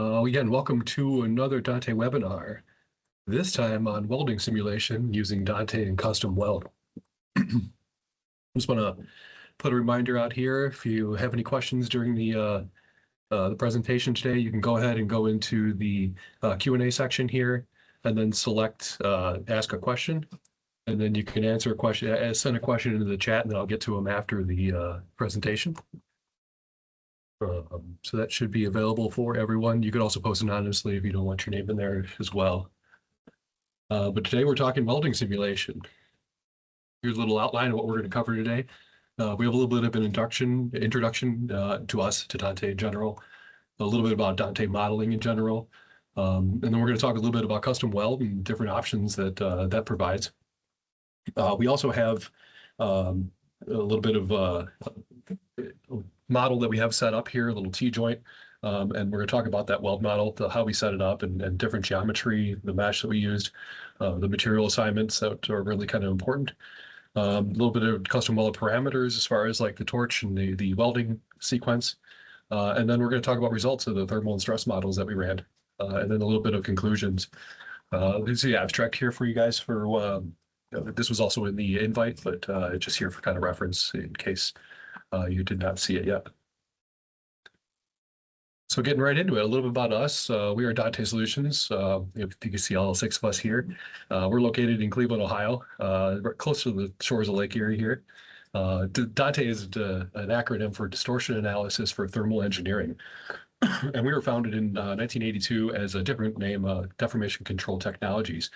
Again, welcome to another DANTE webinar, this time on welding simulation using DANTE and Qustom Weld. Just want to put a reminder out here. If you have any questions during the presentation today, you can go ahead and go into the Q&A section here and then select Ask a Question. And then you can answer a question, send a question into the chat, and then I'll get to them after the presentation. So that should be available for everyone. You could also post anonymously if you don't want your name in there as well. But today we're talking welding simulation. Here's a little outline of what we're going to cover today. We have a little bit of an introduction to us, to DANTE in general, a little bit about DANTE modeling in general, and then we're going to talk a little bit about Qustom Weld and different options that that provides. We also have a little bit of a model that we have set up here, a little T-joint, and we're going to talk about that weld model, how we set it up, and different geometry, the mesh that we used, the material assignments that are really kind of important. A little bit of custom weld parameters as far as like the torch and the welding sequence. And then we're going to talk about results of the thermal and stress models that we ran, and then a little bit of conclusions. There's the abstract here for you guys for, this was also in the invite, but just here for kind of reference in case you did not see it yet. So getting right into it, a little bit about us. We are DANTE Solutions. If you can see all 6 of us here. We're located in Cleveland, Ohio, close to the shores of Lake Erie here. DANTE is an acronym for Distortion Analysis for Thermal Engineering. And we were founded in 1982 as a different name, Deformation Control Technologies.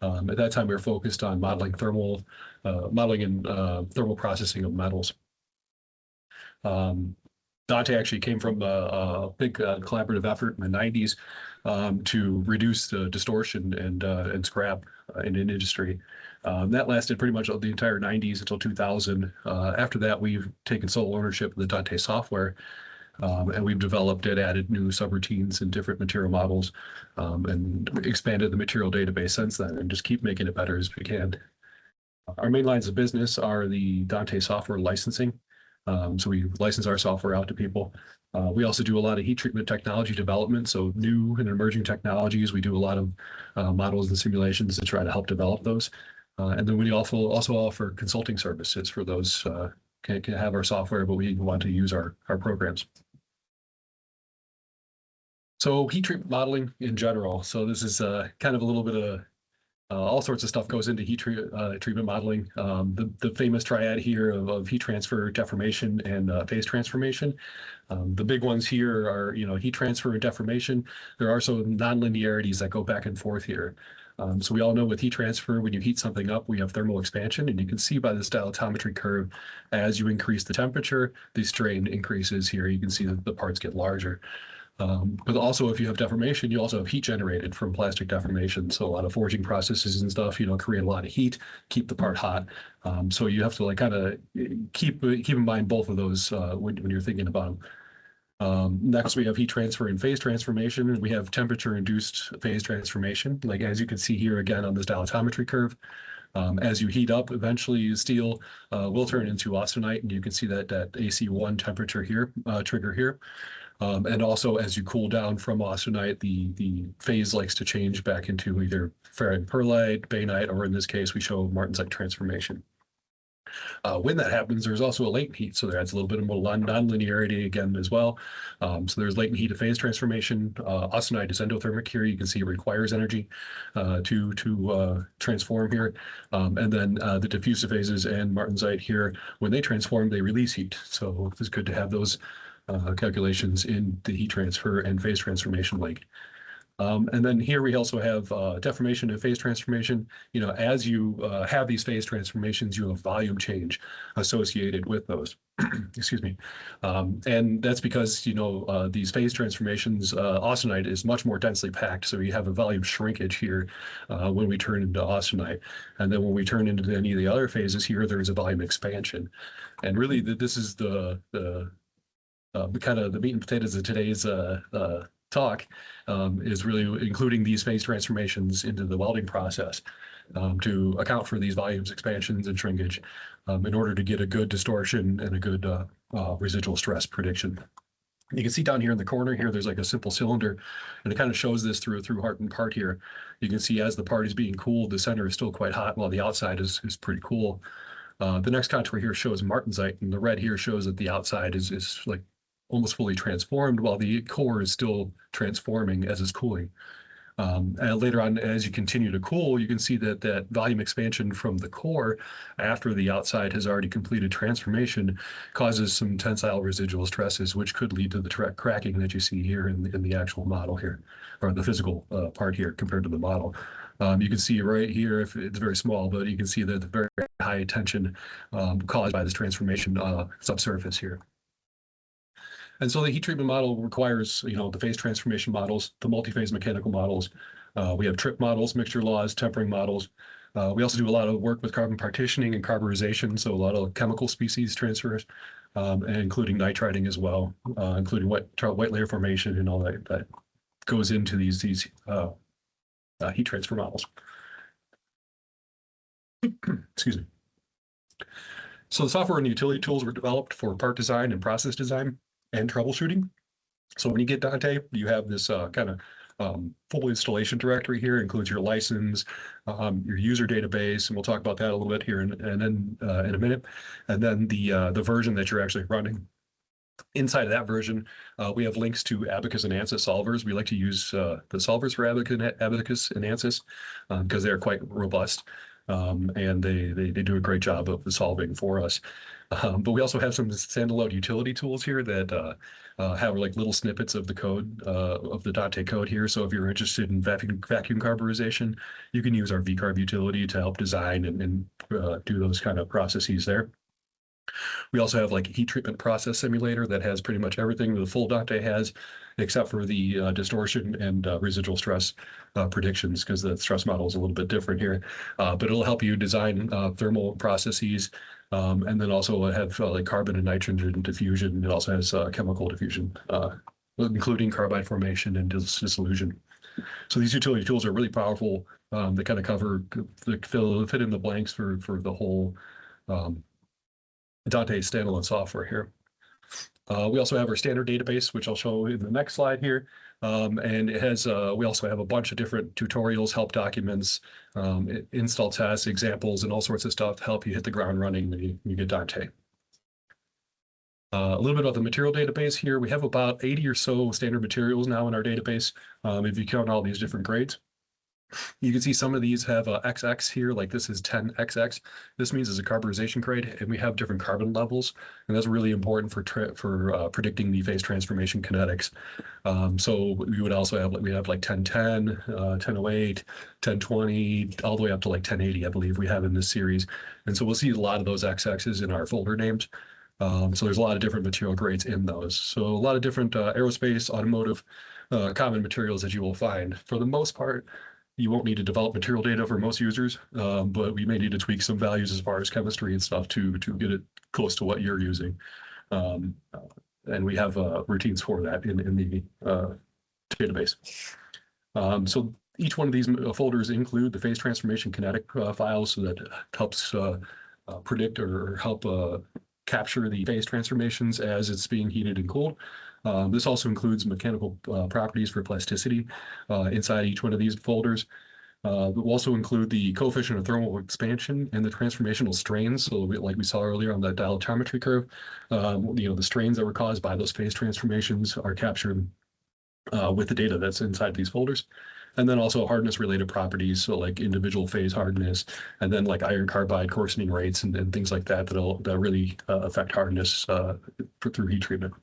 At that time, we were focused on modeling and thermal processing of metals. DANTE actually came from a big collaborative effort in the 90s to reduce the distortion and scrap in an industry. That lasted pretty much the entire 90s until 2000. After that, we've taken sole ownership of the DANTE software, and we've developed it, added new subroutines and different material models, and expanded the material database since then, and just keep making it better as we can. Our main lines of business are the DANTE software licensing. So we license our software out to people. We also do a lot of heat treatment technology development, so new and emerging technologies. We do a lot of models and simulations to try to help develop those. And then we also offer consulting services for those can have our software, but we want to use our programs. So heat treatment modeling in general. So this is kind of a little bit of all sorts of stuff goes into heat treatment modeling. The famous triad here of heat transfer, deformation, and phase transformation. The big ones here are, heat transfer and deformation. There are some nonlinearities that go back and forth here. So we all know with heat transfer, when you heat something up, we have thermal expansion, and you can see by this dialectometry curve, as you increase the temperature, the strain increases here. You can see that the parts get larger. But also, if you have deformation, you also have heat generated from plastic deformation. So a lot of forging processes and stuff, create a lot of heat, keep the part hot. So you have to kind of keep in mind both of those when you're thinking about them. Next, we have heat transfer and phase transformation, and we have temperature-induced phase transformation. Like as you can see here again on this dialectometry curve, as you heat up, eventually steel will turn into austenite, and you can see that AC1 temperature here, trigger here. And also, as you cool down from austenite, the phase likes to change back into either ferrite perlite, bainite, or in this case, we show martensite transformation. When that happens, there's also a latent heat, so there adds a little bit of more nonlinearity again as well. So there's latent heat of phase transformation. Austenite is endothermic here. You can see it requires energy to transform here. And then the diffusive phases and martensite here, when they transform, they release heat. So it's good to have those calculations in the heat transfer and phase transformation link. And then here we also have deformation and phase transformation. As you have these phase transformations, you have volume change associated with those. Excuse me. And that's because, these phase transformations, austenite is much more densely packed. So you have a volume shrinkage here when we turn into austenite. And then when we turn into any of the other phases here, there's a volume expansion. And really, this is the kind of the meat and potatoes of today's talk is really including these phase transformations into the welding process to account for these volumes, expansions, and shrinkage in order to get a good distortion and a good residual stress prediction. You can see down here in the corner here, there's like a simple cylinder, and it kind of shows this through hardened part here. You can see as the part is being cooled, the center is still quite hot while the outside is pretty cool. The next contour here shows martensite, and the red here shows that the outside is like almost fully transformed while the core is still transforming as it's cooling. And later on, as you continue to cool, you can see that that volume expansion from the core after the outside has already completed transformation causes some tensile residual stresses, which could lead to the cracking that you see here in the actual model here, or the physical part here compared to the model. You can see right here, if it's very small, but you can see that the very high tension caused by this transformation subsurface here. And so the heat treatment model requires, the phase transformation models, the multi-phase mechanical models. We have trip models, mixture laws, tempering models. We also do a lot of work with carbon partitioning and carburization, so a lot of chemical species transfers, and including nitriding as well, including white layer formation and all that goes into these heat transfer models. Excuse me. So the software and utility tools were developed for part design and process design and troubleshooting. So when you get DANTE, you have this kind of full installation directory here. It includes your license, your user database, and we'll talk about that a little bit here in a minute. And then the version that you're actually running. Inside of that version, we have links to Abaqus and ANSYS solvers. We like to use the solvers for Abaqus and ANSYS because they're quite robust. And they do a great job of solving for us. But we also have some standalone utility tools here that have like little snippets of the code, of the DANTE code here. So if you're interested in vacuum carburization, you can use our vcarb utility to help design and do those kind of processes there. We also have like a heat treatment process simulator that has pretty much everything the full DANTE has, except for the distortion and residual stress predictions, because the stress model is a little bit different here. But it'll help you design thermal processes, and then also have like carbon and nitrogen diffusion. It also has chemical diffusion, including carbide formation and dissolution. So these utility tools are really powerful. They kind of cover, fit in the blanks for the whole DANTE standalone software here. We also have our standard database, which I'll show in the next slide here. And it has, we also have a bunch of different tutorials, help documents, install tests, examples, and all sorts of stuff to help you hit the ground running when you get DANTE. A little bit about the material database here. We have about 80 or so standard materials now in our database, if you count all these different grades. You can see some of these have XX here, like this is 10XX. This means it's a carburization grade, and we have different carbon levels, and that's really important for predicting the phase transformation kinetics. So we would also have we have like 1010, 1008, 1020, all the way up to like 1080, I believe we have in this series. And so we'll see a lot of those XXs in our folder names. So there's a lot of different material grades in those. So a lot of different aerospace, automotive, common materials that you will find. For the most part, you won't need to develop material data for most users, but we may need to tweak some values as far as chemistry and stuff to get it close to what you're using. And we have routines for that in the database. So each one of these folders include the phase transformation kinetic files, so that helps predict or help capture the phase transformations as it's being heated and cooled. This also includes mechanical properties for plasticity inside each one of these folders. We'll also include the coefficient of thermal expansion and the transformational strains. So like we saw earlier on that dialectometry curve, the strains that were caused by those phase transformations are captured with the data that's inside these folders. And then also hardness related properties, so like individual phase hardness, and then like iron carbide coarsening rates and things like that that really affect hardness through heat treatment.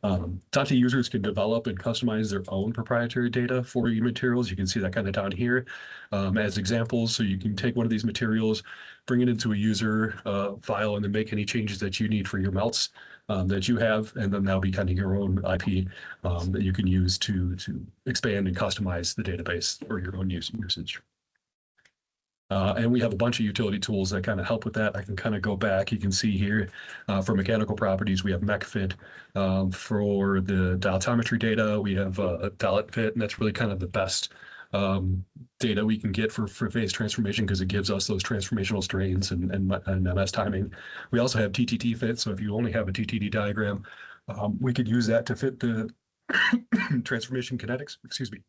DANTE users can develop and customize their own proprietary data for your materials. You can see that kind of down here as examples. So you can take one of these materials, bring it into a user file, and then make any changes that you need for your melts that you have, and then that'll be kind of your own IP that you can use to expand and customize the database for your own usage. And we have a bunch of utility tools that kind of help with that. I can kind of go back. You can see here for mechanical properties, we have MechFit. For the dialectometry data, we have DialectFit, and that's really kind of the best data we can get for phase transformation because it gives us those transformational strains and MS timing. We also have TTT fit, so if you only have a TTT diagram, We could use that to fit the transformation kinetics, excuse me.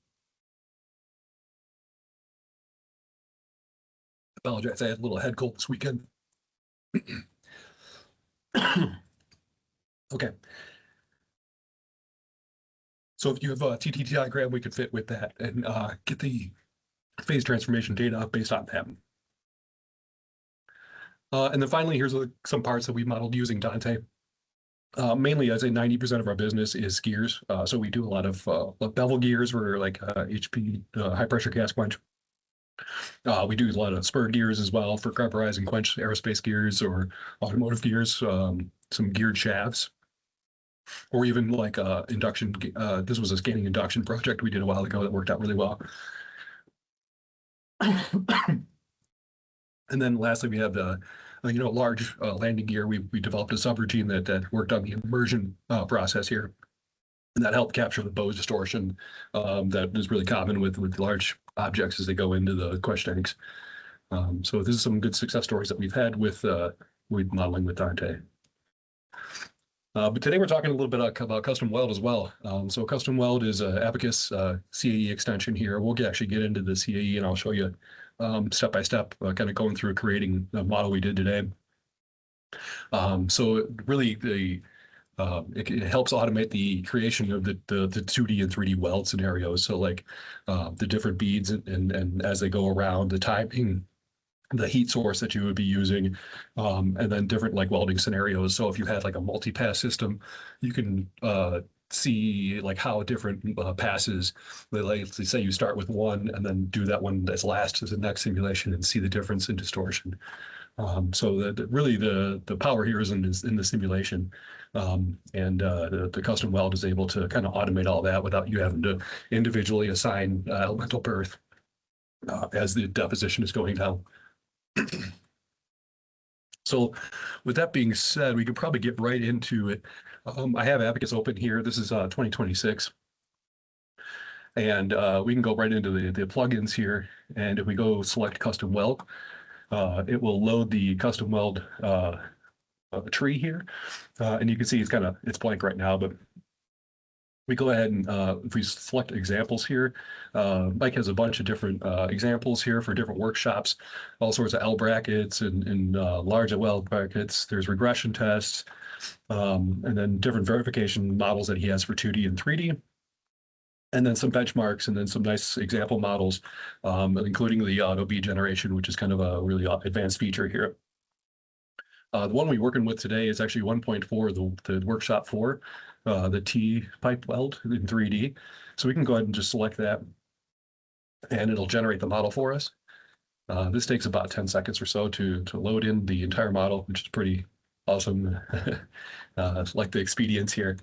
Apologize, I had a little head cold this weekend. Okay. So if you have a TTT diagram, we could fit with that and get the phase transformation data based on that. And then finally, here's some parts that we modeled using DANTE. Mainly, I'd say 90% of our business is gears. So we do a lot of bevel gears for like HP, high pressure gas quench. We do a lot of spur gears as well for carburize and quench aerospace gears or automotive gears, some geared shafts, or even like induction. This was a scanning induction project we did a while ago that worked out really well. And then lastly, we have the large landing gear. We developed a subroutine that worked on the immersion process here, and that helped capture the bow distortion that is really common with large objects as they go into the quench tanks. So this is some good success stories that we've had with modeling with DANTE. But today we're talking a little bit about Qustom Weld as well. So Qustom Weld is an Abaqus CAE extension here. We'll actually get into the CAE and I'll show you step by step, kind of going through creating the model we did today. So really it helps automate the creation of the 2D and 3D weld scenarios. So like the different beads and as they go around, the timing, the heat source that you would be using, and then different like welding scenarios. So if you had like a multi-pass system, you can see like how different passes, let's say you start with one and then do that one as last as the next simulation and see the difference in distortion. So really the power here is in the simulation, and the Qustom Weld is able to kind of automate all that without you having to individually assign elemental berth as the deposition is going down. So with that being said, we could probably get right into it. I have Abaqus open here. This is 2026. And we can go right into the plugins here. And if we go select Qustom Weld, it will load the Qustom Weld tree here. And you can see it's blank right now, but we go ahead and if we select examples here, Mike has a bunch of different examples here for different workshops, all sorts of L brackets and large weld brackets. There's regression tests, and then different verification models that he has for 2D and 3D. And then some benchmarks and then some nice example models, including the auto bead generation, which is kind of a really advanced feature here. The one we're working with today is actually 1.4, the workshop 4, the T pipe weld in 3D. So we can go ahead and just select that and it'll generate the model for us. This takes about 10 seconds or so to load in the entire model, which is pretty awesome. Like the expedience here.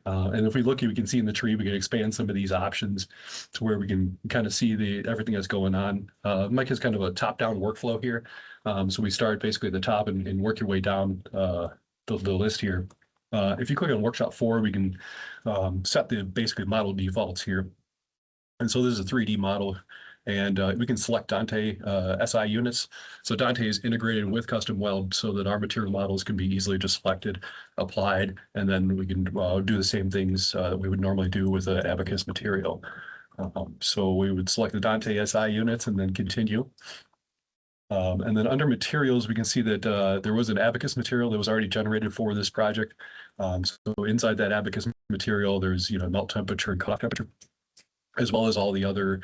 And if we look, we can see in the tree, we can expand some of these options to where we can kind of see everything that's going on. Mike has kind of a top-down workflow here. So we start basically at the top and work your way down the list here. If you click on Workshop 4, we can set the basically model defaults here. And so this is a 3D model. And we can select DANTE SI units. So DANTE is integrated with Qustom Weld so that our material models can be easily just selected, applied, and then we can do the same things that we would normally do with an Abaqus material. So we would select the DANTE SI units and then continue. And then under materials, we can see that there was an Abaqus material that was already generated for this project. So inside that Abaqus material, there's melt temperature and cutoff temperature, as well as all the other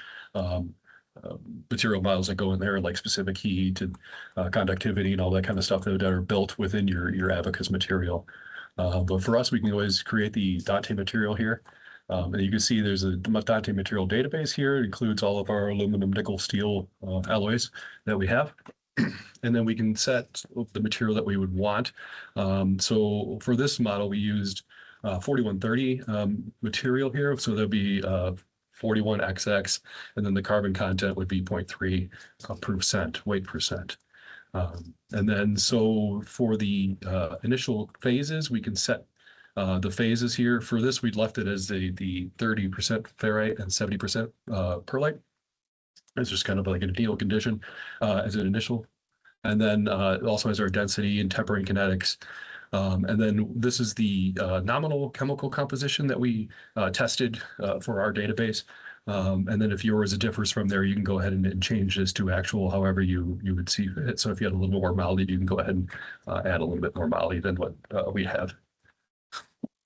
material models that go in there, like specific heat and conductivity and all that kind of stuff that are built within your Abaqus material. But for us, we can always create the DANTE material here. And you can see there's a DANTE material database here. It includes all of our aluminum, nickel, steel alloys that we have. And then we can set the material that we would want. So for this model, we used 4130 material here. So there'll be 41XX, and then the carbon content would be 0.3% weight percent. And then so for the initial phases, we can set the phases here. For this, we'd left it as the 30% ferrite and 70% perlite. It's just kind of like an ideal condition as an initial. And then it also has our density and tempering kinetics. And then this is the nominal chemical composition that we tested for our database. And then if yours differs from there, you can go ahead and change this to actual, however you would see it. So if you had a little more moly, you can go ahead and add a little bit more moly than what we have.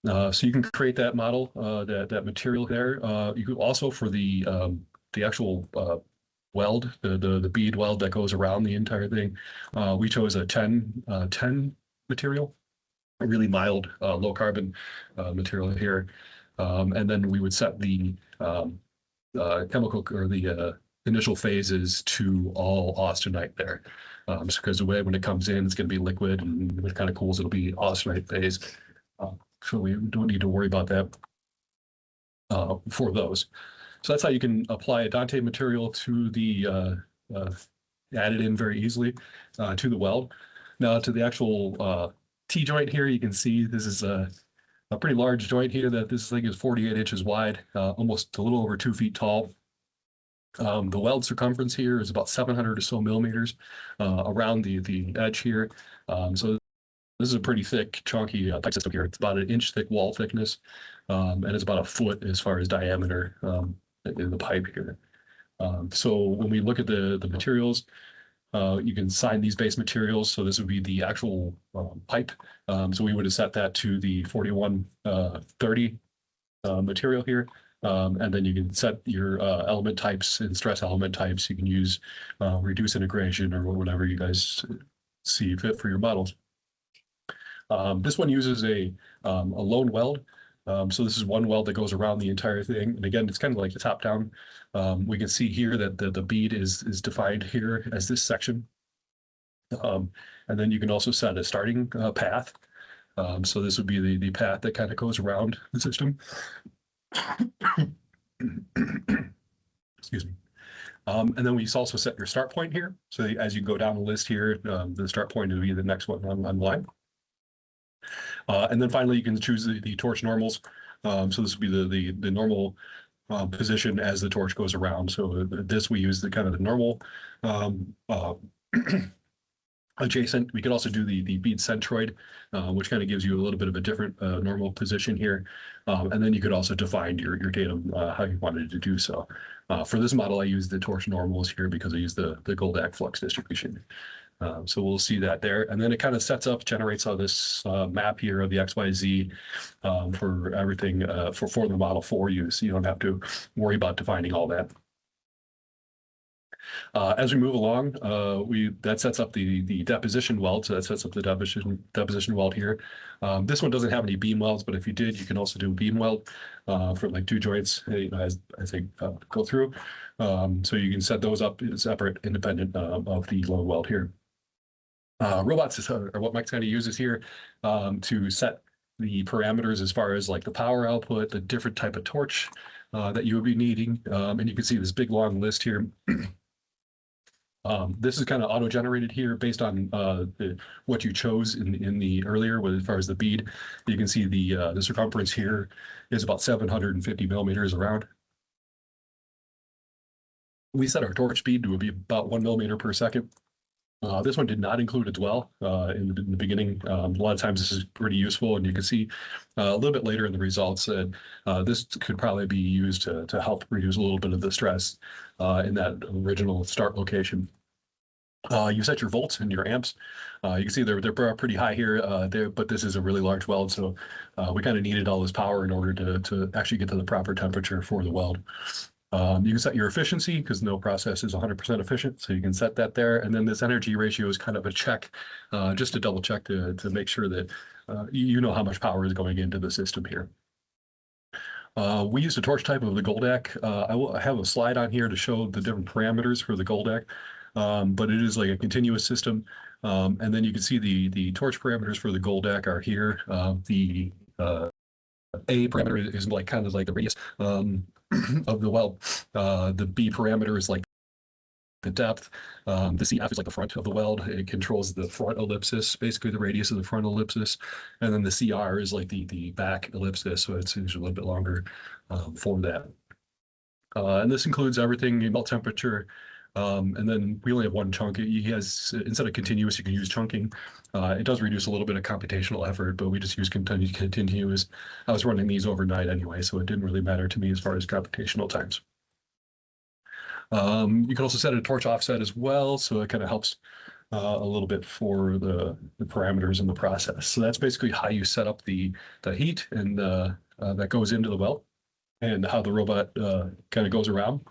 So you can create that model, that material there. You could also, for the actual weld, the bead weld that goes around the entire thing, we chose a 10 material, a really mild, low carbon material here. And then we would set the chemical or the initial phases to all austenite there. Because the way when it comes in, it's going to be liquid, and when it kind of cools, it'll be austenite phase. So we don't need to worry about that for those. So that's how you can apply a DANTE material to the add it in very easily to the weld. Now to the actual T-joint here, you can see this is a pretty large joint here. That this thing is 48 inches wide, almost a little over 2 feet tall. The weld circumference here is about 700 or so millimeters around the edge here. So this is a pretty thick, chunky pipe system here. It's about an inch thick wall thickness, and it's about a foot as far as diameter in the pipe here. So when we look at the materials, you can sign these base materials. So this would be the actual pipe. So we would have set that to the 4130 material here. And then you can set your element types and stress element types. You can use reduce integration or whatever you guys see fit for your models. This one uses a lone weld. So this is one weld that goes around the entire thing. And again, it's kind of like the top down. We can see here that the bead is defined here as this section. And then you can also set a starting path. So this would be the path that kind of goes around the system. Excuse me. And then we also set your start point here. So as you go down the list here, the start point will be the next one on line. And then finally, you can choose the torch normals. So this would be the normal position as the torch goes around. So this we use the kind of the normal adjacent. We could also do the bead centroid, which kind of gives you a little bit of a different normal position here. And then you could also define your datum how you wanted to do so. For this model, I use the torch normals here because I use the Goldak flux distribution. So we'll see that there. And then it kind of sets up, generates all this map here of the XYZ for everything for the model for you. So you don't have to worry about defining all that. As we move along, that sets up the deposition weld. So that sets up the deposition weld here. This one doesn't have any beam welds, but if you did, you can also do beam weld for like 2 joints, as they go through. So you can set those up separate, independent of the lone weld here. Robots are what Mike's kind of uses here to set the parameters as far as like the power output, the different type of torch that you would be needing. And you can see this big long list here. This is kind of auto-generated here based on what you chose in the earlier, as far as the bead. You can see the circumference here is about 750 millimeters around. We set our torch speed to be about 1 millimeter per second. This one did not include a dwell in the beginning. A lot of times this is pretty useful, and you can see a little bit later in the results that this could probably be used to help reduce a little bit of the stress in that original start location. You set your volts and your amps. You can see they're pretty high here, but this is a really large weld, so we kind of needed all this power in order to actually get to the proper temperature for the weld. You can set your efficiency because no process is 100% efficient, so you can set that there. And then this energy ratio is kind of a check, just to double check to make sure that you know how much power is going into the system here. We used a torch type of the Goldak. I have a slide on here to show the different parameters for the Goldak, but it is like a continuous system. And then you can see the torch parameters for the Goldak are here. The A parameter is like kind of like the radius of the weld. The B parameter is like the depth. The CF is like the front of the weld. It controls the front ellipsis, basically the radius of the front ellipsis. And then the CR is like the back ellipsis, so it's usually a little bit longer for that. And this includes everything, melt temperature, And then we only have one chunk. He has, instead of continuous, you can use chunking. It does reduce a little bit of computational effort, but we just use continuous. I was running these overnight anyway, so it didn't really matter to me as far as computational times. You can also set a torch offset as well, so it kind of helps a little bit for the parameters in the process. So that's basically how you set up the heat and that goes into the weld and how the robot kind of goes around.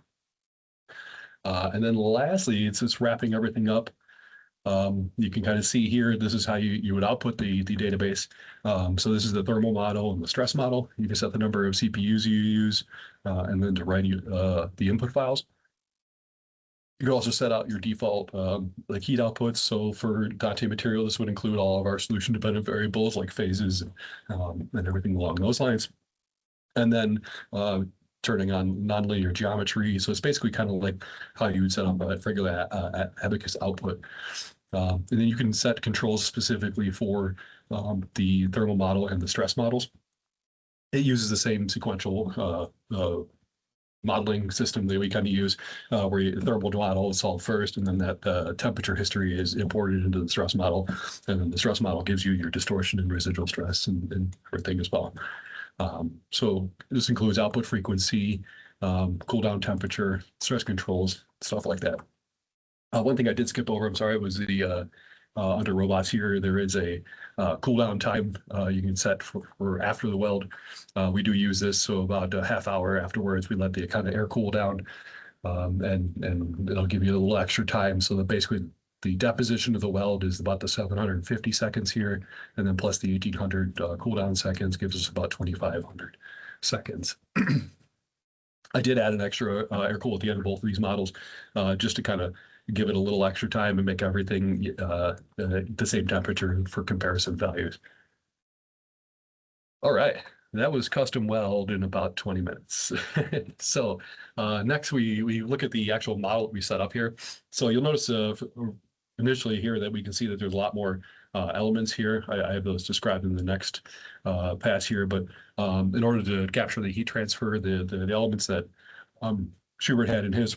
And then lastly, it's just wrapping everything up. You can kind of see here, this is how you would output the database. So this is the thermal model and the stress model. You can set the number of CPUs you use and then to write the input files. You can also set out your default like heat outputs. So for DANTE material, this would include all of our solution-dependent variables like phases and everything along those lines. And then turning on nonlinear geometry. So it's basically kind of like how you would set up a regular Abaqus output. And then you can set controls specifically for the thermal model and the stress models. It uses the same sequential modeling system that we kind of use, where your thermal model is solved first, and then that temperature history is imported into the stress model, and then the stress model gives you your distortion and residual stress and everything as well. So this includes output frequency, cool down temperature, stress controls, stuff like that. One thing I did skip over, I'm sorry, was the under robots here, there is a cool down time you can set for after the weld. We do use this, so about a half hour afterwards, we let the kind of air cool down, and it'll give you a little extra time, so that basically the deposition of the weld is about the 750 seconds here, and then plus the 1800 cool down seconds gives us about 2500 seconds. I did add an extra air cool at the end of both of these models, just to kind of give it a little extra time and make everything the same temperature for comparison values. All right, that was Qustom Weld in about 20 minutes. So next we look at the actual model we set up here. So you'll notice initially here that we can see that there's a lot more elements here. I have those described in the next pass here, but in order to capture the heat transfer, the elements that Schubert had in his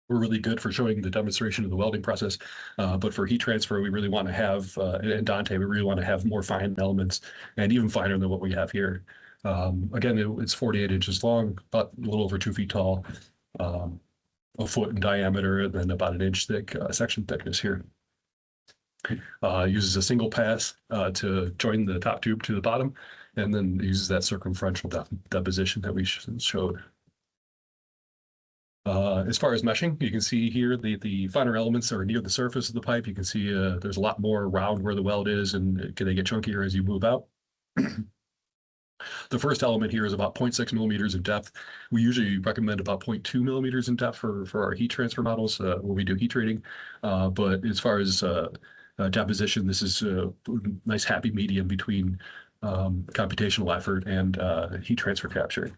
were really good for showing the demonstration of the welding process. But for heat transfer, we really want to have, in DANTE, we really want to have more fine elements and even finer than what we have here. Again, it's 48 inches long, about a little over 2 feet tall, a foot in diameter, and then about an inch thick section thickness here. Uses a single pass to join the top tube to the bottom, and then uses that circumferential deposition that we showed. As far as meshing, you can see here the finer elements are near the surface of the pipe. You can see there's a lot more around where the weld is, and they get chunkier as you move out. The first element here is about 0.6 millimeters in depth. We usually recommend about 0.2 millimeters in depth for our heat transfer models when we do heat treating. But as far as deposition, this is a nice happy medium between computational effort and heat transfer capturing.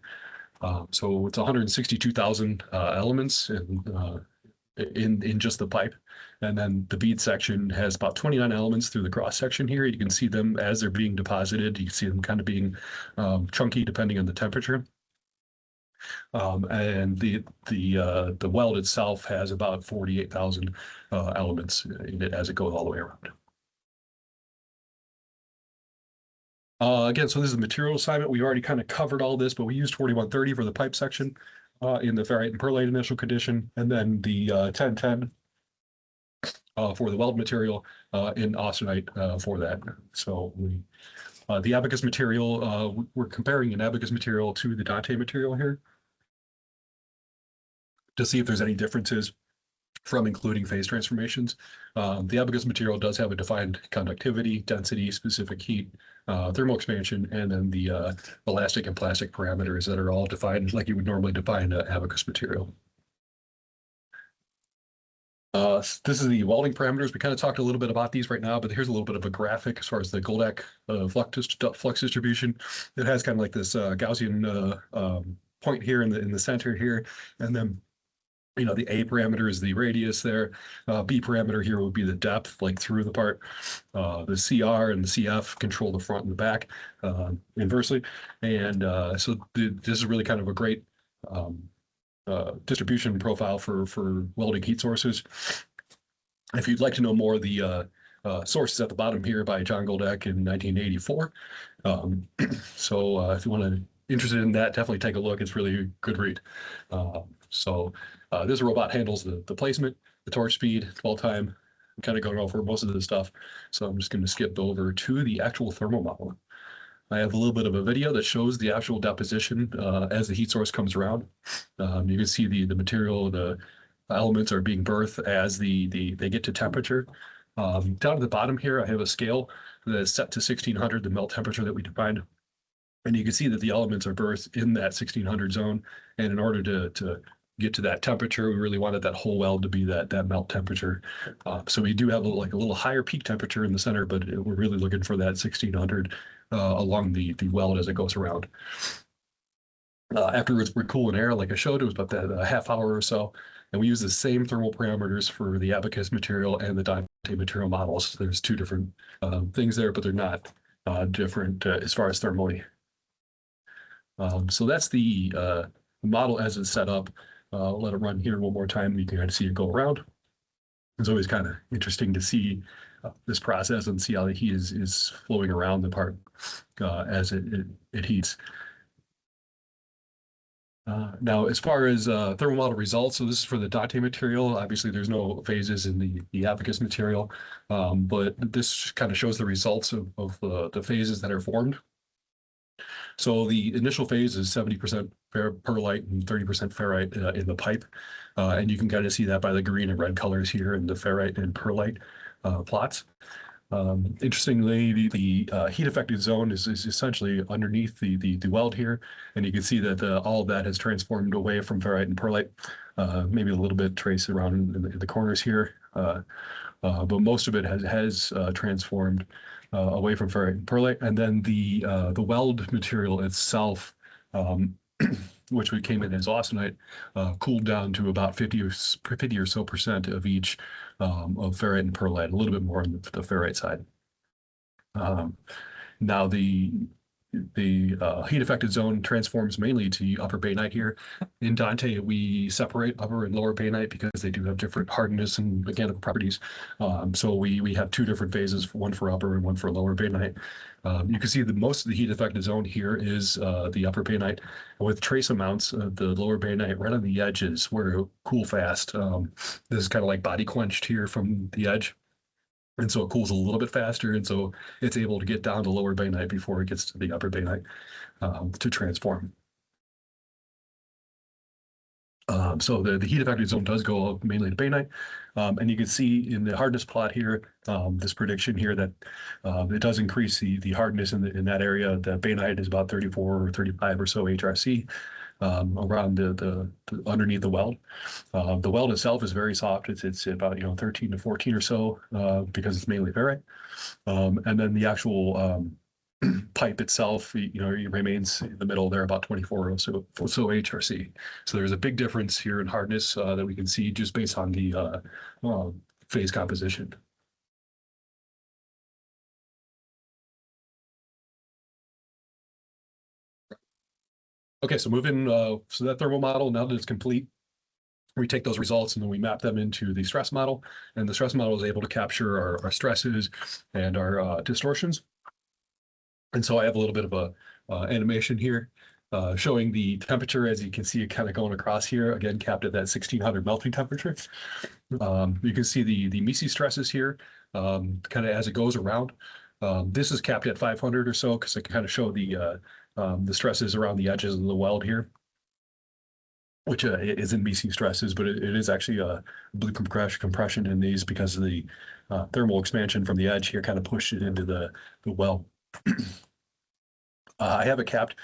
So it's 162,000 elements in just the pipe. And then the bead section has about 29 elements through the cross section here. You can see them as they're being deposited. You can see them kind of being chunky depending on the temperature. And the weld itself has about 48,000 elements in it as it goes all the way around. Again, so this is a material assignment. We already kind of covered all this, but we used 4130 for the pipe section in the ferrite and perlite initial condition, and then the 1010 for the weld material in austenite for that. So the Abaqus material, we're comparing an Abaqus material to the DANTE material here to see if there's any differences from including phase transformations. The Abaqus material does have a defined conductivity, density, specific heat, thermal expansion, and then the elastic and plastic parameters that are all defined like you would normally define an Abaqus material. This is the welding parameters. We kind of talked a little bit about these right now, but here's a little bit of a graphic as far as the Goldak flux distribution. It has kind of like this Gaussian point here in the center here, and then the A parameter is the radius there. B parameter here would be the depth, like through the part. The CR and the CF control the front and the back inversely. And so this is really kind of a great distribution profile for welding heat sources. If you'd like to know more, the source is at the bottom here by John Goldeck in 1984. So if you want to interested in that, definitely take a look. It's really a good read. This robot handles the placement, the torch speed, dwell time. I'm kind of going over most of this stuff, so I'm just going to skip over to the actual thermal model. I have a little bit of a video that shows the actual deposition as the heat source comes around. You can see the material, the elements are being birthed as they get to temperature. Down at the bottom here, I have a scale that is set to 1600, the melt temperature that we defined. And you can see that the elements are birthed in that 1600 zone. And in order to get to that temperature, we really wanted that whole weld to be that melt temperature. So we do have a little higher peak temperature in the center, but we're really looking for that 1600 along the weld as it goes around. Afterwards, we're cooling air, like I showed. It was about that half hour or so. And we use the same thermal parameters for the Abaqus material and the DANTE material models. There's two different things there, but they're not different as far as thermally. So that's the model as it's set up. I'll let it run here one more time. You can kind of see it go around. It's always kind of interesting to see this process and see how the heat is flowing around the part as it heats. Now, as far as thermal model results, so this is for the DANTE material. Obviously, there's no phases in the Abaqus material, but this kind of shows the results of the phases that are formed. So the initial phase is 70% perlite and 30% ferrite in the pipe. And you can kind of see that by the green and red colors here in the ferrite and perlite plots. Interestingly, the heat affected zone is essentially underneath the weld here. And you can see that all of that has transformed away from ferrite and perlite, maybe a little bit trace around in the corners here. But most of it has transformed away from ferrite and perlite. And then the weld material itself, which we came in as austenite, cooled down to about 50 or so percent of each of ferrite and perlite, a little bit more on the ferrite side. Now the heat affected zone transforms mainly to upper bainite here. In DANTE, we separate upper and lower bainite because they do have different hardness and mechanical properties. So we have two different phases, one for upper and one for lower bainite. You can see that most of the heat affected zone here is the upper bainite, with trace amounts of the lower bainite right on the edges where it cool fast. This is kind of like body quenched here from the edge. And so it cools a little bit faster, and so it's able to get down to lower bainite before it gets to the upper bainite to transform. So the heat affected zone does go up mainly to bainite. And you can see in the hardness plot here, this prediction here that it does increase the hardness in that area. The bainite is about 34 or 35 or so HRC. Around the underneath the weld. The weld itself is very soft. It's about 13 to 14 or so because it's mainly ferrite. And then the actual pipe itself, it remains in the middle there, about 24 or so HRC. So there's a big difference here in hardness that we can see just based on the phase composition. Okay, so moving, so that thermal model, now that it's complete, we take those results and then we map them into the stress model. And the stress model is able to capture our stresses and our distortions. And so I have a little bit of a animation here showing the temperature, as you can see it kind of going across here, again, capped at that 1600 melting temperature. You can see the MESI stresses here kind of as it goes around. This is capped at 500 or so because I can kind of show the stresses around the edges of the weld here, which isn't MESI stresses, but it is actually a blue compression in these because of the thermal expansion from the edge here kind of pushed it into the weld. I have it capped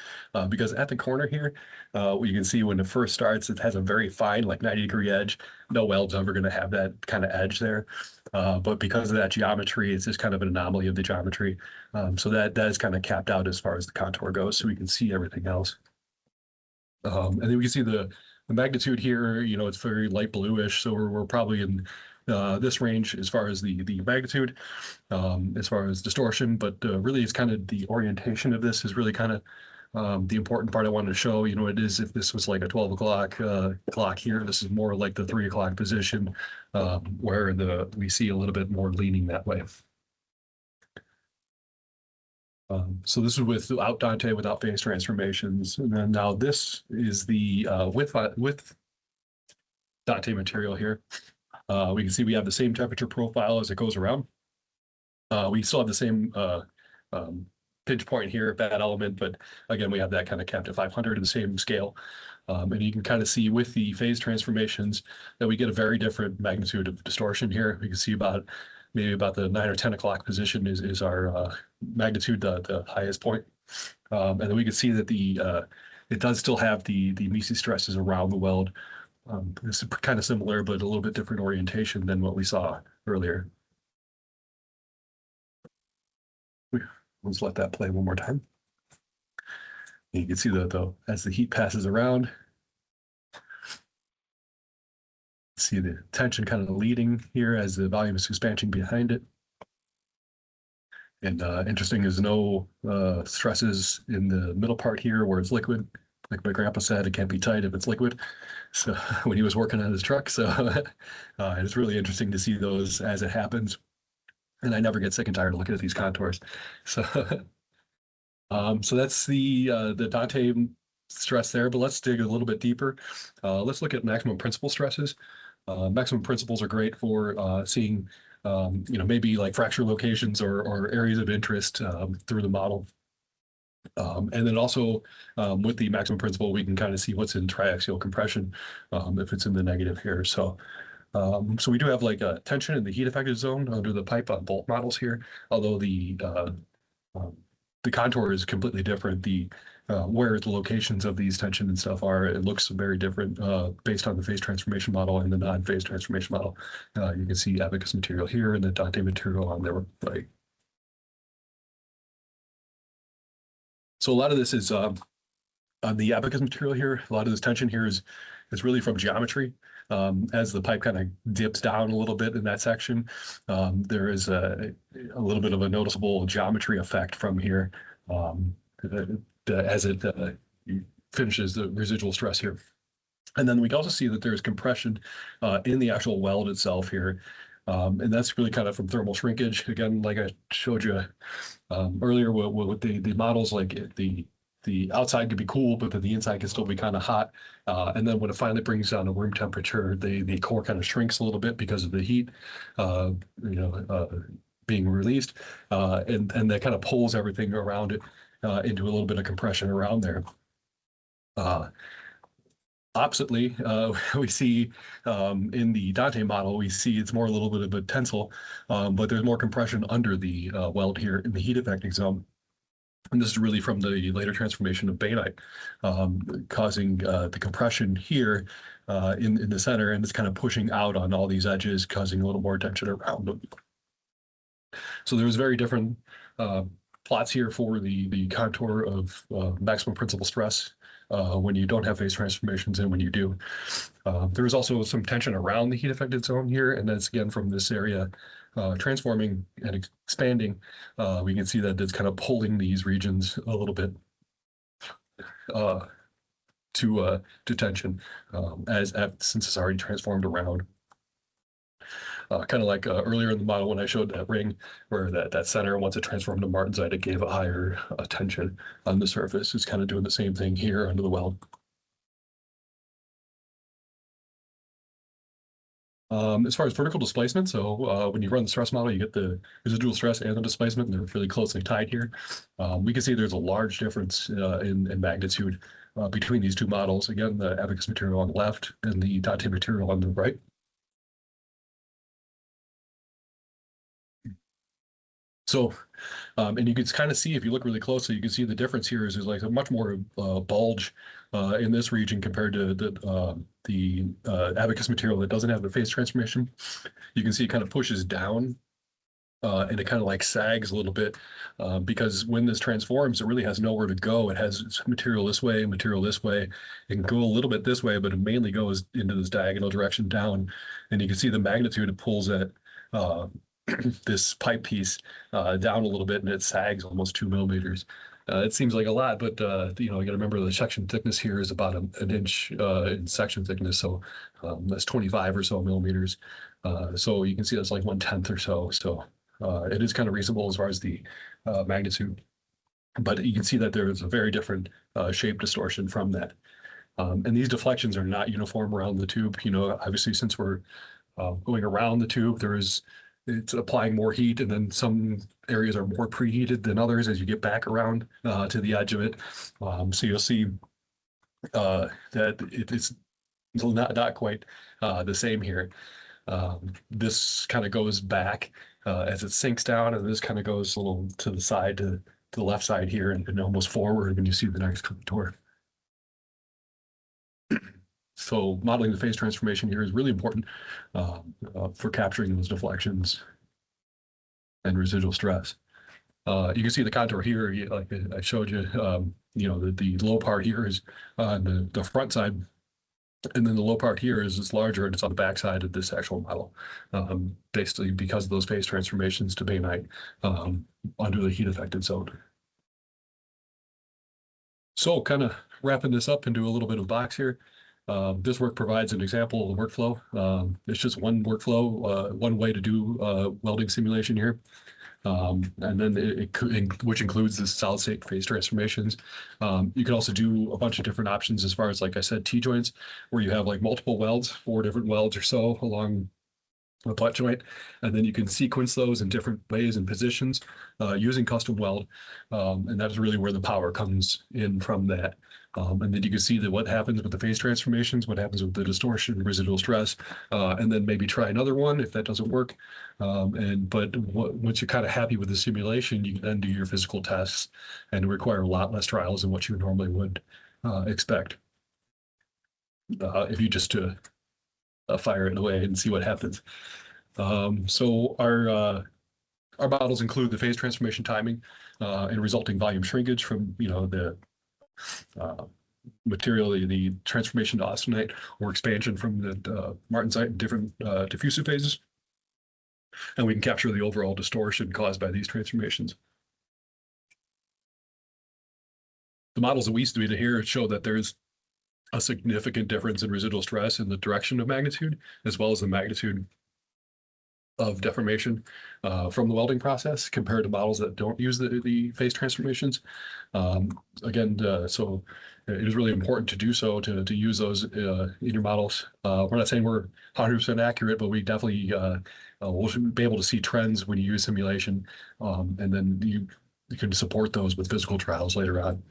because at the corner here, you can see when it first starts, it has a very fine, like 90-degree edge. No weld's ever going to have that kind of edge there. But because of that geometry, it's just kind of an anomaly of the geometry. So that is kind of capped out as far as the contour goes, so we can see everything else. And then we can see the magnitude here, it's very light bluish, so we're probably in this range as far as the magnitude, as far as distortion, but really it's kind of the orientation of this is really kind of The important part I wanted to show, it is if this was like a 12 o'clock clock here, this is more like the 3 o'clock position, where we see a little bit more leaning that way. So this is without DANTE, without phase transformations. And then now this is the with DANTE material here. We can see we have the same temperature profile as it goes around. We still have the same pinch point here, bad element, but again, we have that kind of capped at 500 in the same scale. And you can kind of see with the phase transformations that we get a very different magnitude of distortion here. We can see maybe about the 9 or 10 o'clock position is our magnitude, the highest point. And then we can see that it does still have the Mises stresses around the weld. It's kind of similar, but a little bit different orientation than what we saw earlier. Let's let that play one more time. And you can see as the heat passes around, see the tension kind of leading here as the volume is expanding behind it. And interesting is no stresses in the middle part here where it's liquid. Like my grandpa said, it can't be tight if it's liquid. So when he was working on his truck, so it's really interesting to see those as it happens. And I never get sick and tired of looking at these contours. So, so that's the DANTE stress there. But let's dig a little bit deeper. Let's look at maximum principal stresses. Maximum principals are great for seeing, maybe like fracture locations or areas of interest through the model. And then also with the maximum principal, we can kind of see what's in triaxial compression if it's in the negative here. So we do have like a tension in the heat affected zone under the pipe on both models here, although the contour is completely different. Where the locations of these tension and stuff are, it looks very different based on the phase transformation model and the non-phase transformation model. You can see Abaqus material here and the DANTE material on their right. So a lot of this is on the Abaqus material here. A lot of this tension here is really from geometry. As the pipe kind of dips down a little bit in that section, there is a little bit of a noticeable geometry effect from here as it finishes the residual stress here. And then we can also see that there's compression in the actual weld itself here. And that's really kind of from thermal shrinkage. Again, like I showed you earlier with the models, like the outside could be cool, but then the inside can still be kind of hot. And then when it finally brings down to room temperature, the core kind of shrinks a little bit because of the heat, being released, and that kind of pulls everything around it into a little bit of compression around there. Oppositely, we see in the DANTE model, we see it's more a little bit of a tensile, but there's more compression under the weld here in the heat affecting zone. And this is really from the later transformation of bainite, causing the compression here in the center, and it's kind of pushing out on all these edges, causing a little more tension around them. So there's very different plots here for the contour of maximum principal stress when you don't have phase transformations and when you do. There is also some tension around the heat affected zone here, and that's again from this area transforming and expanding. We can see that it's kind of pulling these regions a little bit to tension since it's already transformed around. Kind of like earlier in the model when I showed that ring where that center, once it transformed to martensite, it gave a higher tension on the surface. It's kind of doing the same thing here under the weld. As far as vertical displacement, so when you run the stress model, you get the residual stress and the displacement, and they're really closely tied here. We can see there's a large difference in magnitude between these two models. Again, the Abaqus material on the left and the DANTE material on the right. So, and you can kind of see, if you look really closely, you can see the difference here is like a much more bulge in this region compared to the Abaqus material that doesn't have the phase transformation. You can see it kind of pushes down and it kind of like sags a little bit because when this transforms, it really has nowhere to go. It has material this way, material this way. It can go a little bit this way, but it mainly goes into this diagonal direction down. And you can see the magnitude it pulls at this pipe piece down a little bit, and it sags almost 2 millimeters. It seems like a lot, but you got to remember the section thickness here is about an inch in section thickness, so that's 25 or so millimeters. So you can see that's like 1/10 or so. So it is kind of reasonable as far as the magnitude, but you can see that there is a very different shape distortion from that. And these deflections are not uniform around the tube. Obviously, since we're going around the tube, it's applying more heat, and then some areas are more preheated than others as you get back around to the edge of it. So you'll see that it's not quite the same here. This kind of goes back as it sinks down, and this kind of goes a little to the side, to the left side here, and almost forward when you see the next contour. So modeling the phase transformation here is really important for capturing those deflections and residual stress. You can see the contour here, like I showed you. The low part here is on the front side, and then the low part here is larger, and it's on the back side of this actual model, basically because of those phase transformations to bainite under the heat affected zone. So kind of wrapping this up into a little bit of box here. This work provides an example of the workflow. It's just one workflow, one way to do welding simulation here. And then which includes the solid state phase transformations. You can also do a bunch of different options as far as, like I said, T-joints, where you have like multiple welds, 4 different welds or so along a butt joint, and then you can sequence those in different ways and positions using Qustom Weld, and that's really where the power comes in from that. And then you can see that what happens with the phase transformations, what happens with the distortion, residual stress, and then maybe try another one if that doesn't work. But once you're kind of happy with the simulation, you can then do your physical tests and require a lot less trials than what you normally would expect if you just fire it away and see what happens. So our models include the phase transformation timing and resulting volume shrinkage from the material, the transformation to austenite or expansion from the martensite in different diffusive phases. And we can capture the overall distortion caused by these transformations. The models that we studied here show that there's a significant difference in residual stress in the direction of magnitude, as well as the magnitude of deformation from the welding process compared to models that don't use the phase transformations. Again, so it is really important to do so, to use those in your models. We're not saying we're 100% accurate, but we definitely will be able to see trends when you use simulation, and then you can support those with physical trials later on.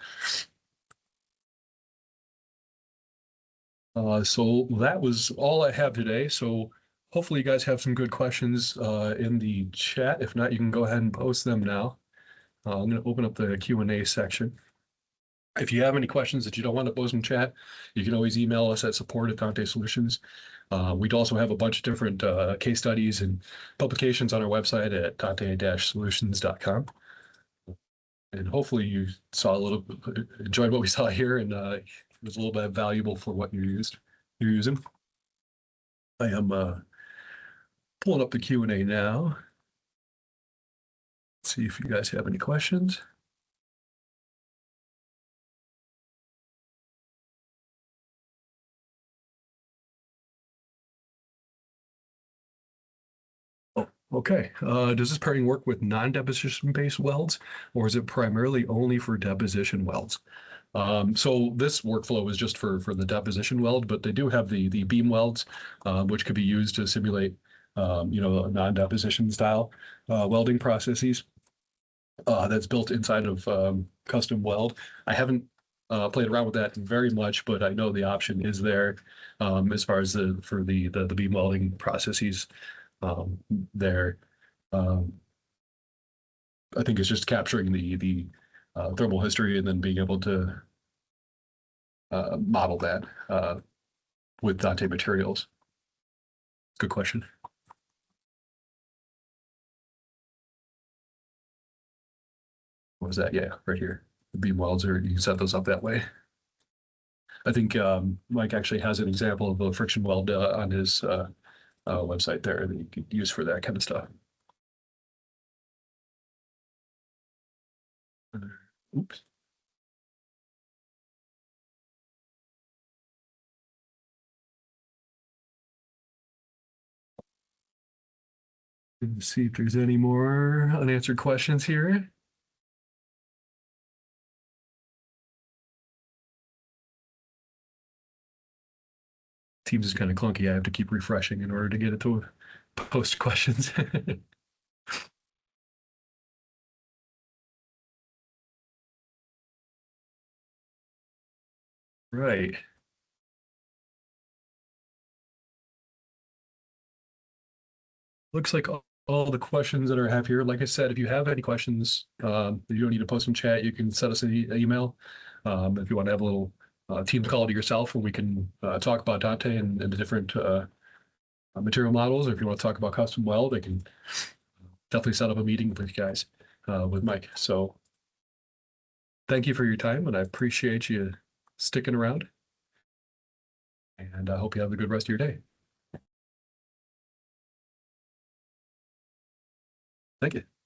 So that was all I have today. So hopefully you guys have some good questions in the chat. If not, you can go ahead and post them now. I'm going to open up the Q&A section. If you have any questions that you don't want to post in chat, you can always email us at support@DANTE Solutions. We'd also have a bunch of different case studies and publications on our website at dante-solutions.com. And hopefully you enjoyed what we saw here, and it was a little bit valuable for what you're using. I am pulling up the Q&A now. Let's see if you guys have any questions. Oh, okay. Does this pairing work with non-deposition based welds, or is it primarily only for deposition welds? So this workflow is just for the deposition weld, but they do have the beam welds, which could be used to simulate non-deposition style welding processes. That's built inside of Qustom Weld. I haven't played around with that very much, but I know the option is there as far as for the beam welding processes there. I think it's just capturing the thermal history and then being able to model that with DANTE materials. Good question. What was that? Yeah, right here. The beam welds, you can set those up that way. I think Mike actually has an example of a friction weld on his website there that you could use for that kind of stuff. Oops. Let's see if there's any more unanswered questions here. Teams is kind of clunky. I have to keep refreshing in order to get it to post questions. Right. Looks like all the questions that I have here. Like I said, if you have any questions, you don't need to post them in chat. You can send us an email. If you want to have a little team call to yourself, and we can talk about DANTE and the different material models. Or if you want to talk about Qustom Weld, I can definitely set up a meeting with you guys with Mike. So thank you for your time, and I appreciate you sticking around. And I hope you have a good rest of your day. Thank you.